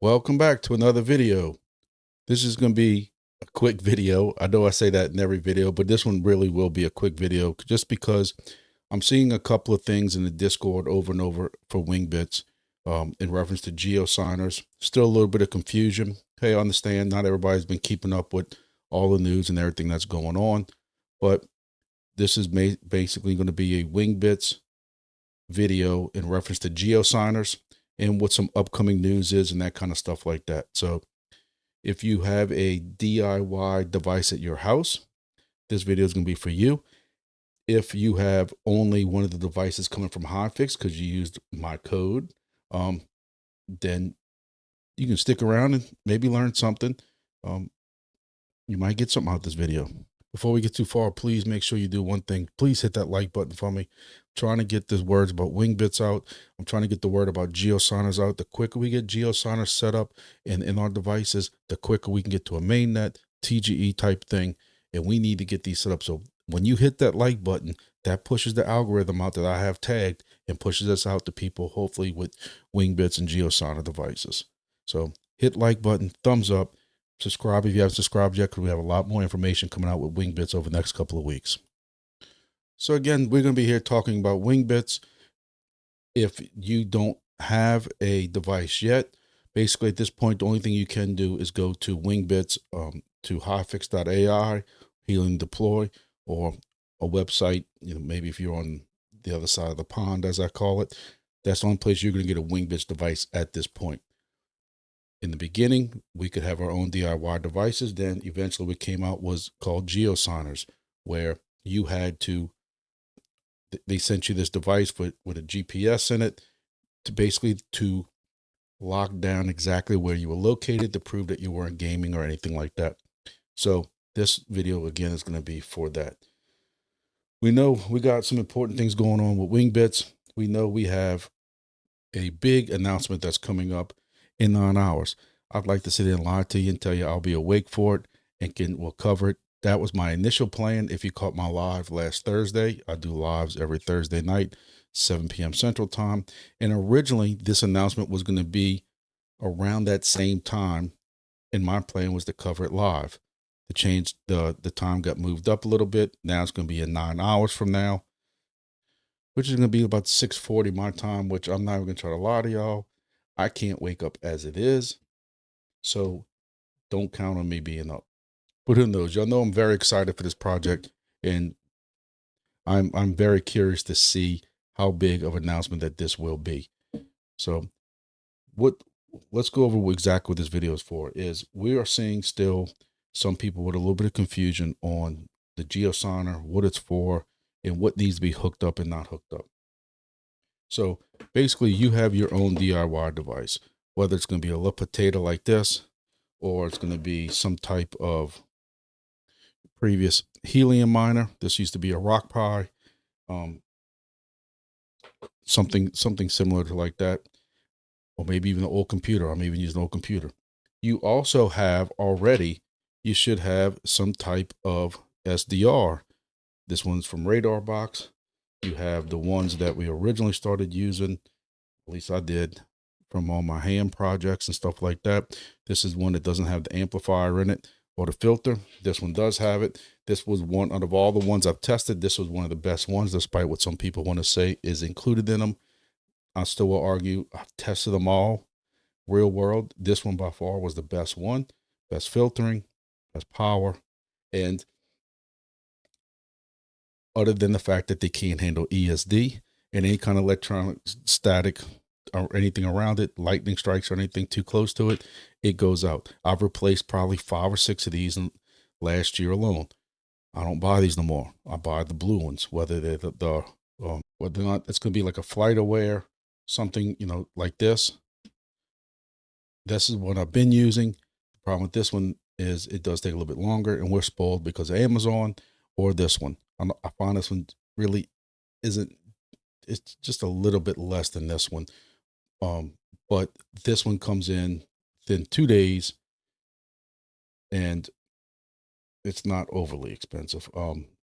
Welcome back to another video. This is going to be a quick video. I know I say that in every video, but this one really will be a quick video just because I'm seeing a couple of things in the Discord over and over for Wingbits in reference to Geosigners. Still a little bit of confusion. Hey, I understand not everybody's been keeping up with all the news and everything that's going on, but this is basically going to be a Wingbits video in reference to Geosigners and what some upcoming news is and that kind of stuff like that. So if you have a DIY device at your house, this video is going to be for you. If you have only one of the devices coming from Hotfix because you used my code, then you can stick around and maybe learn something. You might get something out of this video. Before we get too far, please make sure you do one thing. Please hit that like button for me. I'm trying to get the words about Wingbits out. I'm trying to get the word about Geosigners out. The quicker we get Geosigners set up and in our devices, the quicker we can get to a mainnet, TGE type thing. And we need to get these set up. So when you hit that like button, that pushes the algorithm out that I have tagged and pushes us out to people, hopefully with Wingbits and Geosigner devices. So hit like button, thumbs up. Subscribe if you haven't subscribed yet, because we have a lot more information coming out with Wingbits over the next couple of weeks. So again, we're going to be here talking about Wingbits. If you don't have a device yet, basically at this point, the only thing you can do is go to Wingbits, to hotfix.ai, healing deploy, or a website. Maybe if you're on the other side of the pond, as I call it, that's the only place you're going to get a Wingbits device at this point. In the beginning, we could have our own DIY devices. Then eventually what came out was called Geosigners, where you had to, they sent you this device with a GPS in it to basically to lock down exactly where you were located to prove that you weren't gaming or anything like that. So this video again is going to be for that. We know we got some important things going on with Wingbits. We know we have a big announcement that's coming up in 9 hours. I'd like to sit and lie to you and tell you I'll be awake for it and we'll cover it. That was my initial plan. If you caught my live last Thursday, I do lives every Thursday night, 7 p.m. Central Time. And originally this announcement was going to be around that same time, and my plan was to cover it live. The change, the time got moved up a little bit. Now it's going to be in 9 hours from now, which is going to be about 6:40 my time, which I'm not even going to try to lie to y'all. I can't wake up as it is. So don't count on me being up. But who knows? Y'all know I'm very excited for this project, and I'm very curious to see how big of an announcement that this will be. So let's go over exactly what this video is for. Is we are seeing still some people with a little bit of confusion on the Geosigner, what it's for, and what needs to be hooked up and not hooked up. So basically you have your own DIY device, whether it's going to be a little potato like this, or it's going to be some type of previous helium miner. This used to be a rock pie, something similar to like that, or maybe even an old computer. I'm even using an old computer. You also have already, you should have some type of SDR. This one's from Radar Box. You have the ones that we originally started using, at least I did, from all my ham projects and stuff like that. This is one that doesn't have the amplifier in it or the filter. This one does have it. This was one out of all the ones I've tested. This was one of the best ones, despite what some people want to say is included in them. I still will argue I've tested them all real world. This one by far was the best one, best filtering, best power. And other than the fact that they can't handle ESD and any kind of electronic static or anything around it, lightning strikes or anything too close to it, it goes out. I've replaced probably 5 or 6 of these in last year alone. I don't buy these no more. I buy the blue ones, whether they're whether or not it's going to be like a flight aware, something, like this. This is what I've been using. The problem with this one is it does take a little bit longer, and we're spoiled because of Amazon or this one. I find this one really isn't, it's just a little bit less than this one. But this one comes in within 2 days and it's not overly expensive.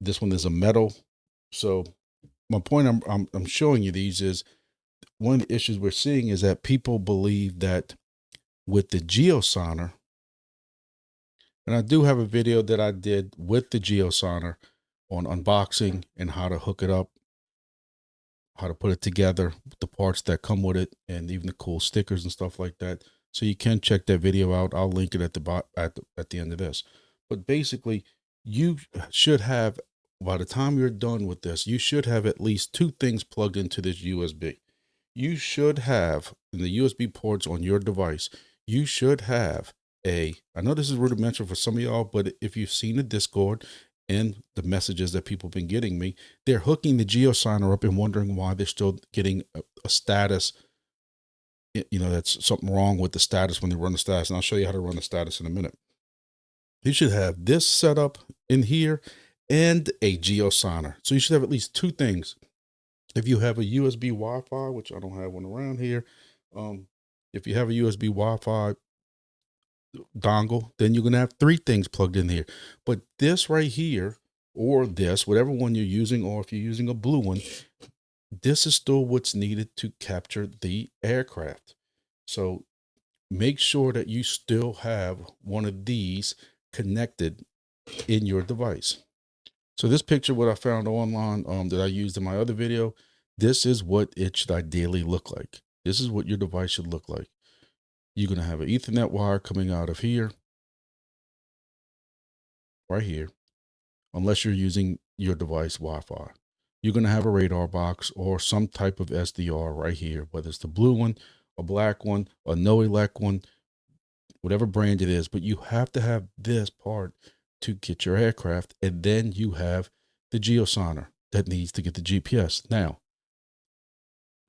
This one is a metal. So my point I'm showing you these is one of the issues we're seeing is that people believe that with the Geosigner. And I do have a video that I did with the Geosigner on unboxing and how to hook it up, how to put it together, the parts that come with it, and even the cool stickers and stuff like that. So you can check that video out. I'll link it at the end of this. But basically, you should have, by the time you're done with this, you should have at least 2 things plugged into this USB. You should have, in the USB ports on your device, you should have I know this is rudimentary for some of y'all, but if you've seen the Discord and the messages that people have been getting me, they're hooking the Geosigner up and wondering why they're still getting a status. You know, that's something wrong with the status when they run the status. And I'll show you how to run the status in a minute. You should have this set up in here and a Geosigner. So you should have at least 2 things. If you have a USB Wi-Fi, which I don't have one around here, if you have a USB Wi-Fi dongle, then you're going to have 3 things plugged in here. But this right here, or this, whatever one you're using, or if you're using a blue one, this is still what's needed to capture the aircraft. So make sure that you still have one of these connected in your device. So this picture, what I found online that I used in my other video, this is what it should ideally look like. This is what your device should look like. You're going to have an Ethernet wire coming out of here, right here, unless you're using your device Wi-Fi. You're going to have a radar box or some type of SDR right here, whether it's the blue one, a black one, a no elect one, whatever brand it is, but you have to have this part to get your aircraft. And then you have the Geosigner that needs to get the GPS. Now,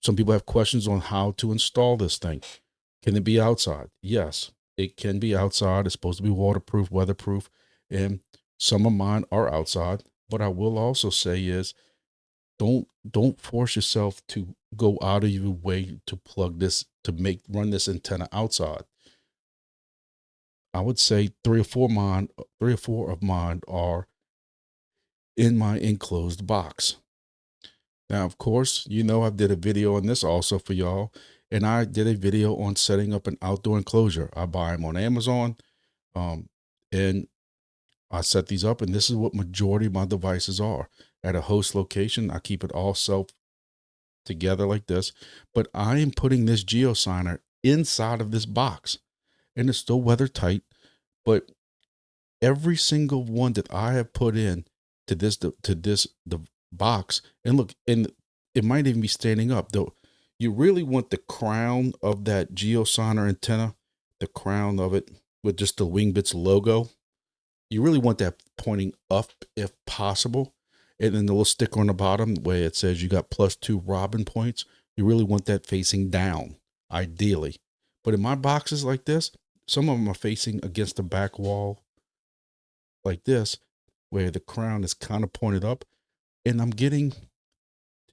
some people have questions on how to install this thing. Can it be outside? Yes, it can be outside. It's supposed to be waterproof, weatherproof, and some of mine are outside. But I will also say is don't force yourself to go out of your way to plug this, to run this antenna outside. I would say 3 or 4 of mine are in my enclosed box. Now, of course, you know, I did a video on this also for y'all, and I did a video on setting up an outdoor enclosure. I buy them on Amazon, and I set these up, and this is what majority of my devices are. At a host location, I keep it all self together like this, but I am putting this Geosigner inside of this box, and it's still weather tight, but every single one that I have put in to the box, and look, and it might even be standing up though. You really want the crown of that Geosigner antenna, the crown of it with just the Wingbits logo. You really want that pointing up if possible. And then the little sticker on the bottom where it says you got +2 Robin points, you really want that facing down, ideally. But in my boxes like this, some of them are facing against the back wall like this, where the crown is kind of pointed up, and I'm getting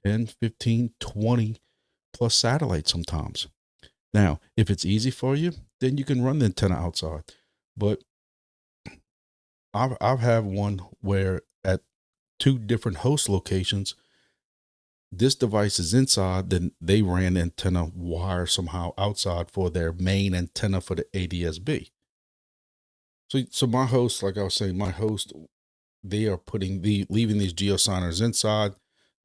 10, 15, 20 plus satellites sometimes. Now, if it's easy for you, then you can run the antenna outside. But I've had one where at 2 different host locations, this device is inside, then they ran antenna wire somehow outside for their main antenna for the ADS-B. So my host, like I was saying, they are leaving these Geosigners inside,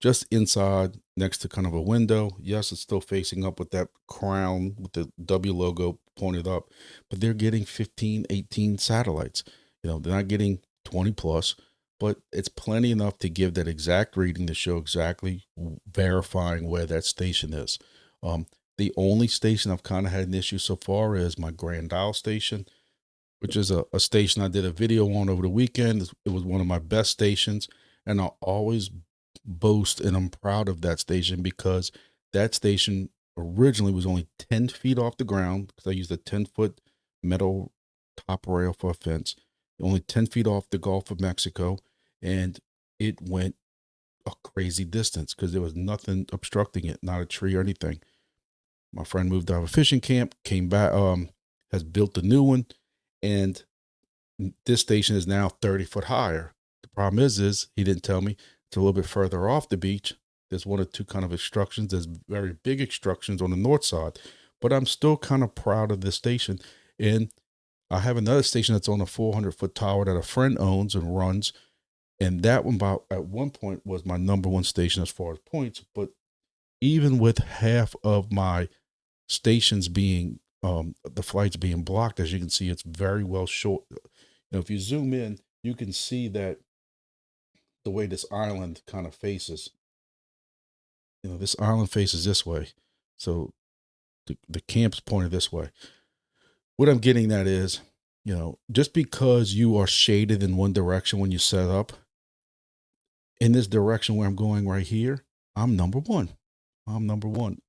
just inside next to kind of a window. Yes, it's still facing up with that crown with the W logo pointed up, but they're getting 15, 18 satellites. You know, they're not getting 20 plus, but it's plenty enough to give that exact reading to show exactly verifying where that station is. The only station I've kind of had an issue so far is my Grand Isle station, which is a station I did a video on over the weekend. It was one of my best stations, and I'll always boast and I'm proud of that station because that station originally was only 10 feet off the ground because I used a 10-foot metal top rail for a fence, only 10 feet off the Gulf of Mexico, and it went a crazy distance because there was nothing obstructing it, not a tree or anything. My friend moved out of a fishing camp, came back, has built a new one, and this station is now 30 foot higher. The problem is he didn't tell me it's a little bit further off the beach. There's 1 or 2 kind of obstructions. There's very big obstructions on the north side, but I'm still kind of proud of this station. And I have another station that's on a 400-foot tower that a friend owns and runs. And that one at one point was my number one station as far as points. But even with half of my stations being, the flights being blocked, as you can see, it's very well short. If you zoom in, you can see that the way this island kind of faces, this island faces this way. So the camp's pointed this way. What I'm getting at is, just because you are shaded in one direction when you set up, in this direction where I'm going right here, I'm number one. I'm number one.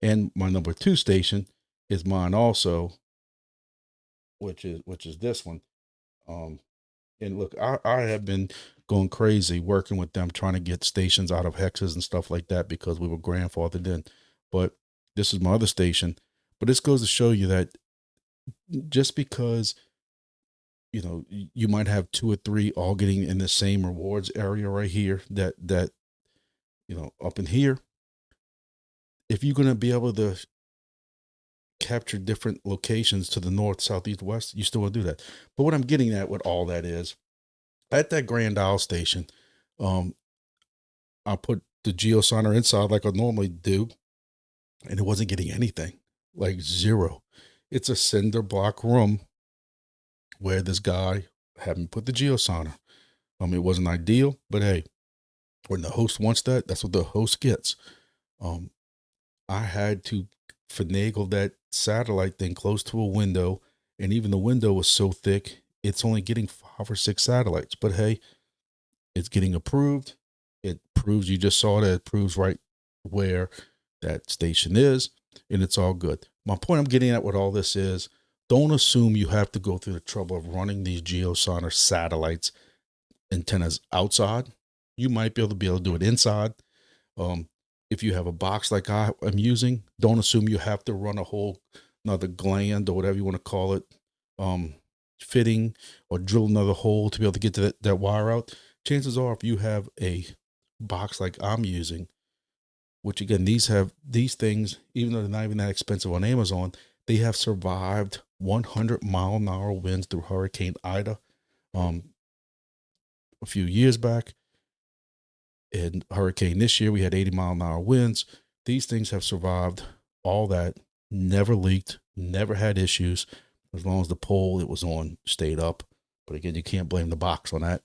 And my number two station is mine also, which is this one. And look, I have been going crazy working with them, trying to get stations out of hexes and stuff like that because we were grandfathered in. But this is my other station. But this goes to show you that just because, you might have 2 or 3 all getting in the same rewards area right here, that up in here, if you're going to be able to capture different locations to the north, south, east, west, you still want to do that. But what I'm getting at with all that is, at that Grand Isle station, I put the Geosigner inside like I normally do, and it wasn't getting anything, like zero. It's a cinder block room where this guy had me put the Geosigner. It wasn't ideal, but hey, when the host wants that, that's what the host gets. I had to finagle that satellite thing close to a window, and even the window was so thick, it's only getting 5 or 6 satellites. But hey, it's getting approved. It proves, you just saw that, it proves right where that station is, and it's all good. My point I'm getting at with all this is, don't assume you have to go through the trouble of running these Geosigner satellites antennas outside. You might be able to do it inside. If you have a box like I am using, don't assume you have to run a whole another gland or whatever you want to call it, fitting, or drill another hole to be able to get to that wire out. Chances are, if you have a box like I'm using, which again, these things, even though they're not even that expensive on Amazon, they have survived 100-mile-an-hour winds through Hurricane Ida a few years back. And hurricane this year, we had 80-mile-an-hour winds. These things have survived all that, never leaked, never had issues, as long as the pole it was on stayed up. But again, you can't blame the box on that.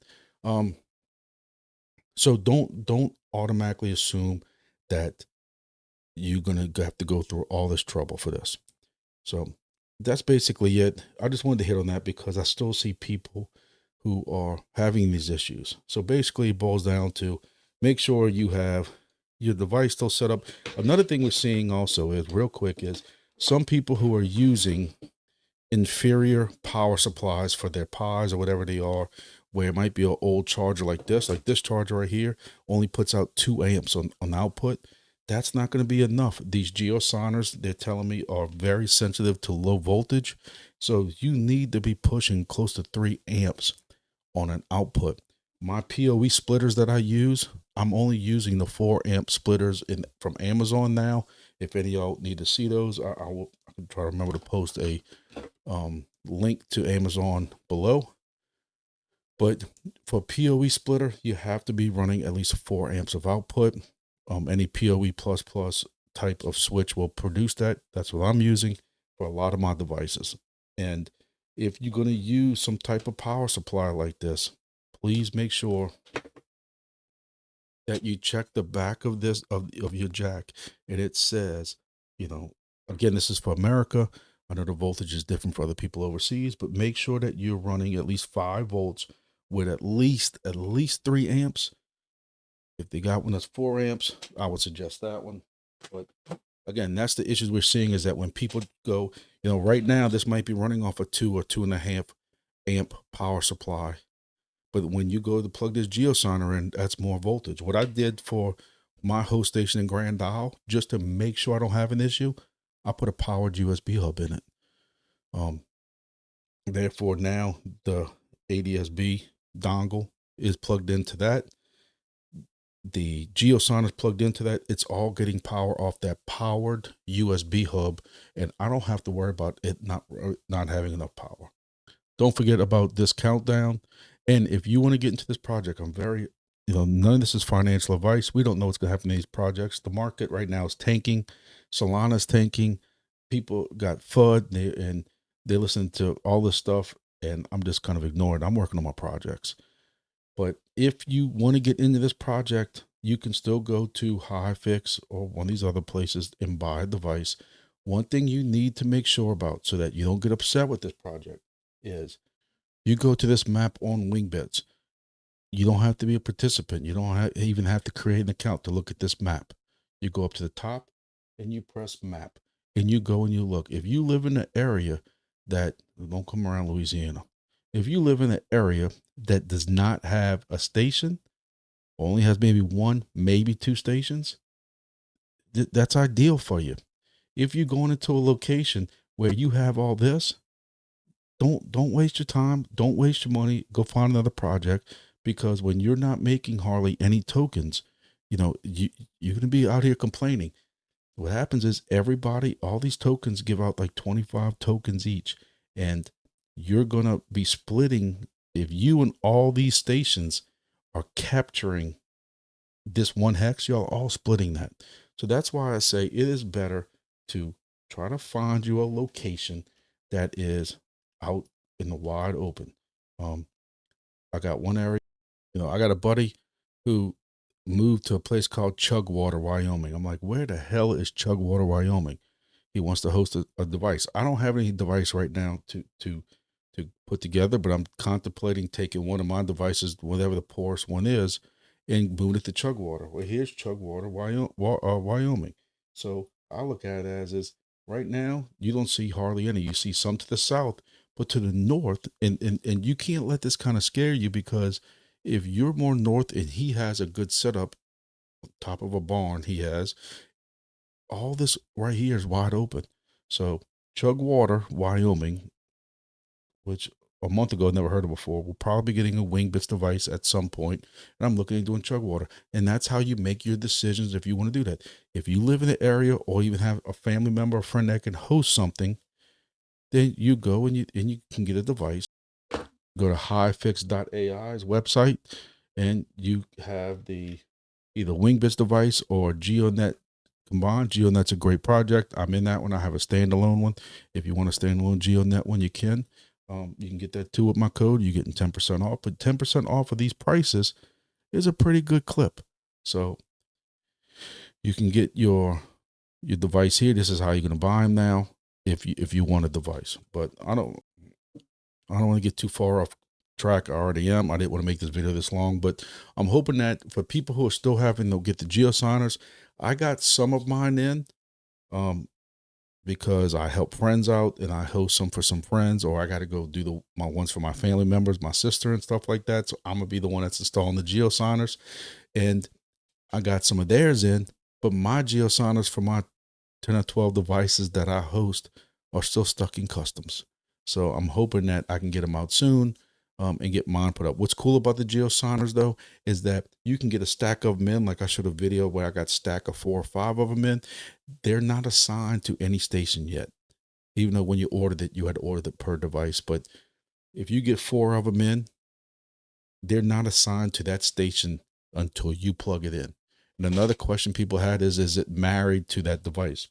So don't automatically assume that you're going to have to go through all this trouble for this. So that's basically it. I just wanted to hit on that because I still see people who are having these issues. So basically it boils down to, make sure you have your device still set up. Another thing we're seeing also is, real quick, is some people who are using inferior power supplies for their Pis or whatever they are, where it might be an old charger like this charger right here only puts out 2 amps on output. That's not going to be enough. These Geosigners, they're telling me, are very sensitive to low voltage. So you need to be pushing close to 3 amps on an output. My PoE splitters that I use, I'm only using the 4 amp splitters from Amazon now. If any of y'all need to see those, I can try to remember to post a link to Amazon below. But for PoE splitter, you have to be running at least 4 amps of output. Any PoE++ type of switch will produce that. That's what I'm using for a lot of my devices. And if you're going to use some type of power supply like this, please make sure that you check the back of this of your jack, and it says, again, this is for America. I know the voltage is different for other people overseas, but make sure that you're running at least 5 volts with at least 3 amps. If they got one that's 4 amps, I would suggest that one. But again, that's the issues we're seeing, is that when people go, right now, this might be running off a 2 or 2.5 amp power supply. But when you go to plug this Geosigner in, that's more voltage. What I did for my host station in Grand Isle, just to make sure I don't have an issue, I put a powered USB hub in it. Therefore, now the ADSB dongle is plugged into that. the Geosigners plugged into that, it's all getting power off that powered USB hub, and I don't have to worry about it not having enough power. Don't forget about this countdown. And if you want to get into this project, I'm very, none of this is financial advice. We don't know what's going to happen to these projects. The market right now is tanking. Solana's tanking. People got FUD and they listen to all this stuff, and I'm just kind of ignoring it. I'm working on my projects. But if you want to get into this project, you can still go to HiFix or one of these other places and buy a device. One thing you need to make sure about so that you don't get upset with this project is you go to this map on Wingbits. You don't have to be a participant. You don't even have to create an account to look at this map. You go up to the top and you press map and you go and you look. If you live in an area that, don't come around Louisiana, if you live in an area that does not have a station, only has maybe one, maybe two stations, that's ideal for you. If you're going into a location where you have all this, don't waste your time. Don't waste your money. Go find another project, because when you're not making hardly any tokens, you're going to be out here complaining. What happens is everybody, all these tokens give out like 25 tokens each, and you're going to be splitting. If you and all these stations are capturing this one hex, y'all all splitting that. So that's why I say it is better to try to find you a location that is out in the wide open. I got one area, I got a buddy who moved to a place called Chugwater, Wyoming. I'm like, where the hell is Chugwater, Wyoming? He wants to host a device. I don't have any device right now to put together, but I'm contemplating taking one of my devices, whatever the poorest one is, and moving it to Chugwater. Well, here's Chugwater, Wyoming. So I look at it as is right now, you don't see hardly any. You see some to the south, but to the north, and you can't let this kind of scare you, because if you're more north and he has a good setup, top of a barn, he has all this right here is wide open. So Chugwater, Wyoming, which a month ago I never heard of before, we'll probably be getting a Wingbits device at some point, and I'm looking at doing Chugwater. And that's how you make your decisions if you want to do that. If you live in the area or even have a family member or friend that can host something, then you go and you can get a device. Go to hifix.ai's website, and you have the either Wingbits device or GeoNet combined. GeoNet's a great project. I'm in that one. I have a standalone one. If you want a standalone GeoNet one, you can. You can get that too with my code. You're getting 10% off, but 10% off of these prices is a pretty good clip. So you can get your device here. This is how you're going to buy them now if you want a device. But I don't want to get too far off track. I already am. I didn't want to make this video this long, but I'm hoping that for people who are still having to get the Geosigners, I got some of mine in, because I help friends out and I host some for some friends, or I got to go do my ones for my family members, my sister and stuff like that. So I'm gonna be the one that's installing the Geosigners, and I got some of theirs in, but my Geosigners for my 10 or 12 devices that I host are still stuck in customs. So I'm hoping that I can get them out soon, and get mine put up. What's cool about the Geosigners though, is that you can get a stack of them in, like I showed a video where I got a stack of 4 or 5 of them in. They're not assigned to any station yet, even though when you ordered it, you had ordered it per device. But if you get 4 of them in, they're not assigned to that station until you plug it in. And another question people had is it married to that device?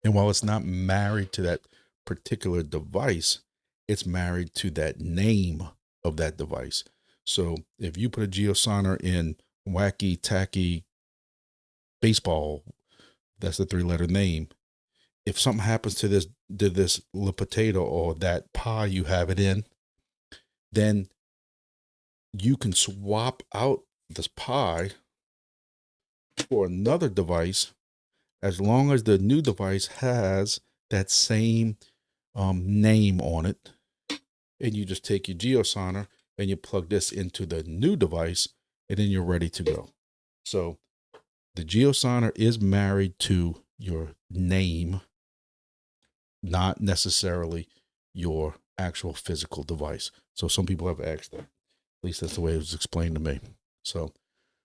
And while it's not married to that particular device, it's married to that name of that device. So if you put a Geosigner in Wacky Tacky Baseball, that's the 3-letter name. If something happens to this little potato or that pie you have it in, then you can swap out this pie for another device, as long as the new device has that same name on it. And you just take your Geosigner and you plug this into the new device, and then you're ready to go. So the Geosigner is married to your name, not necessarily your actual physical device. So some people have asked that. At least that's the way it was explained to me. So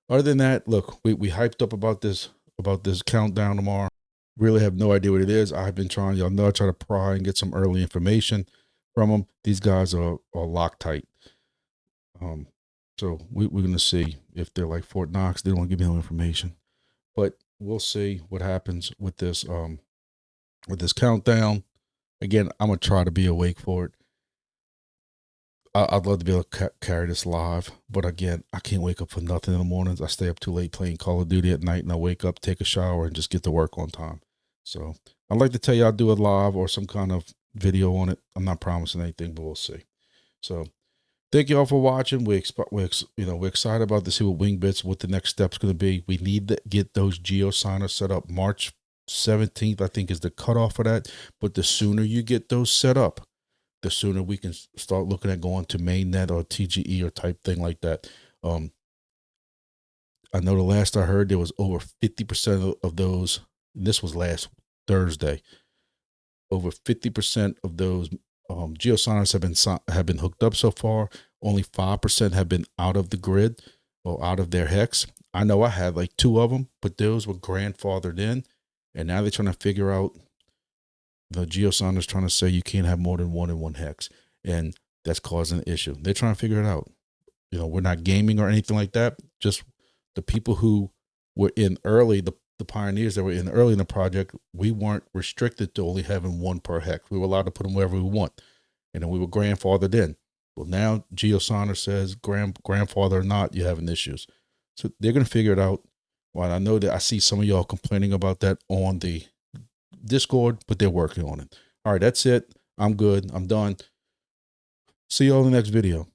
Other than that, look, we hyped up about this countdown tomorrow. Really have no idea what it is. I've been trying, y'all know, I try to pry and get some early information from them. These guys are Loctite. So we're gonna see if they're like Fort Knox. They don't want to give me no information, but we'll see what happens with this countdown. Again, I'm gonna try to be awake for it. I'd love to be able to carry this live, but again, I can't wake up for nothing in the mornings. I stay up too late playing Call of Duty at night, and I wake up, take a shower, and just get to work on time. So I'd like to tell you I'll do it live or some kind of video on it. I'm not promising anything, but we'll see. So thank you all for watching. We're excited about to see what Wingbits, what the next step's going to be. We need to get those Geosigners set up. March 17th, I think, is the cutoff for that. But the sooner you get those set up, the sooner we can start looking at going to mainnet or TGE or type thing like that. I know the last I heard there was over 50% of those, and this was last Thursday, over 50% of those Geosigners have been hooked up so far. Only 5% have been out of the grid or out of their hex. I know I had like 2 of them, but those were grandfathered in, and now they're trying to figure out. The Geosigners trying to say you can't have more than 1 in 1 hex, and that's causing an issue. They're trying to figure it out. You know, we're not gaming or anything like that. Just the people who were in early, the pioneers that were in early in the project, we weren't restricted to only having 1 per hex. We were allowed to put them wherever we want, and then we were grandfathered in. Well, now Geosigner says grandfather or not, you're having issues. So they're going to figure it out. Well, I know that I see some of y'all complaining about that on the Discord, but they're working on it. All right, that's it. I'm good. I'm done. See you all in the next video.